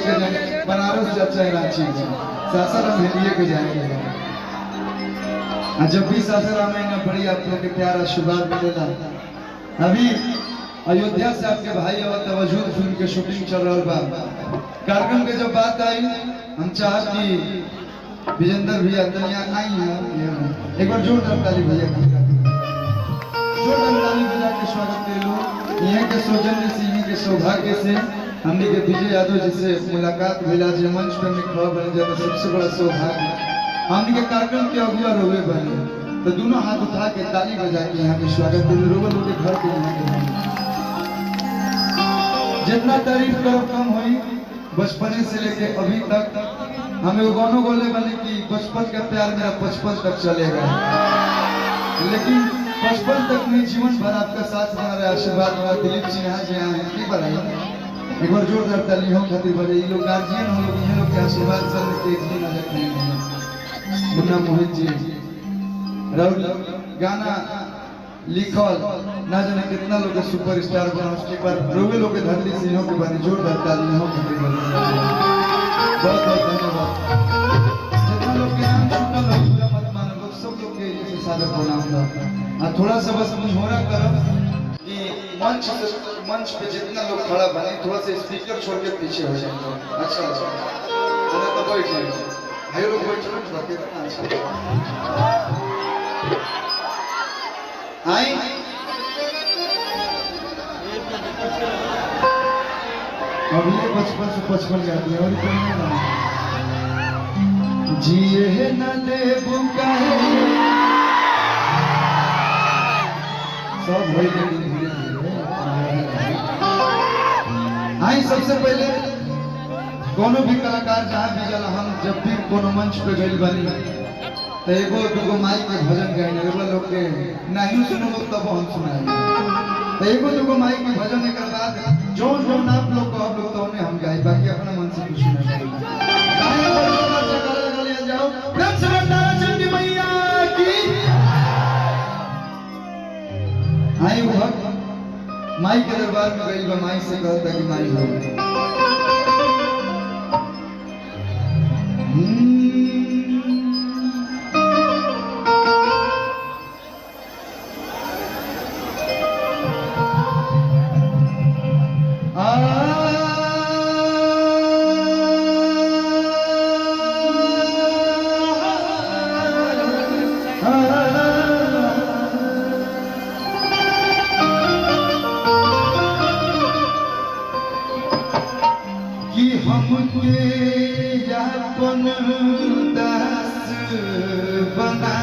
के जाए, बनारस चाचा रांची सासाराम हिलिए के जाएंगे। जब भी सासाराम में ना बड़ी आप लोग के प्यार आशीर्वाद मिलेगा। अभी अयोध्या से आपके भाई और तवज्जुद फिल्म के शूटिंग चल रहा बा। कार्यक्रम के जब बात आई हम चाहत कि विजेंद्र भैया तनिया आई हैं, एक बार जोरदार ताली भैया जोरदार ताली बजा के स्वागत कर लो। यहाँ के सौजन्य से, यहाँ के सौभाग्य से हमने के विजय यादव जी से मुलाकात भेला जे मंच पर में खड़ा बने जाता सबसे बड़ा सौभाग्य। हमने के कार्यक्रम के अगुआ रोवे बने तो दोनों हाथ उठा के ताली बजा के यहाँ के स्वागत कर लो। रोवे लोग के घर के यहाँ के जितना तारीफ करो कम हुई। बचपने से लेके अभी तक हमें वो गानों बोले बने कि बचपन का प्यार मेरा 55 तक चलेगा, लेकिन 55 तक में जीवन भर आपका साथ हमारे आशीर्वाद हमारा दिलीप सिन्हा जी आए हैं की बनाई। एक बार जोरदार ताली हो खातिर बजे ये लोग गार्जियन हम लोग ये लोग के आशीर्वाद से एक दिन नजर नहीं है। मुन्ना मोहित जी राहुल गाना लिखल ना जाने कितना लोग सुपरस्टार बना, उसके बाद रोवे लोग के धरती सिंहों के बारे जोरदार ताली हो खातिर बजे बहुत बहुत धन्यवाद। जितना लोग के नाम छूटल हो पूरा मत मानो, लोग सब लोग के जैसे सादर प्रणाम था। थोड़ा सा बस मुझोरा करब कि मंच पे जितना लोग खड़ा बने थोड़ा सा स्पीकर छोड़ के पीछे हो जाए। अच्छा अच्छा जरा तो बैठ जाए भाई लोग बैठ जाओ बाकी अच्छा आई अभी 55 से 55 जाती है और जिए न दे बुकाए सब धीरे धीरे आई। सबसे पहले कोनो भी कलाकार जहाँ भी जला हम जब भी कोनो मंच पे गइल बनी तो एगो दूगो माइक में भजन गाइने लोग के नहीं सुनो लोग तब हम सुनाए तो एगो दूगो माइक में भजन एक बाद जो जो आप लोग को आप लोग तो उन्हें हम गाए, बाकी अपना मन से कुछ नहीं जाओ। प्रेम से भंडारा चंडी मैया की आई। भक्त माई के दरबार में गई, माई से कहता कि माई हो हमके यापन दास बना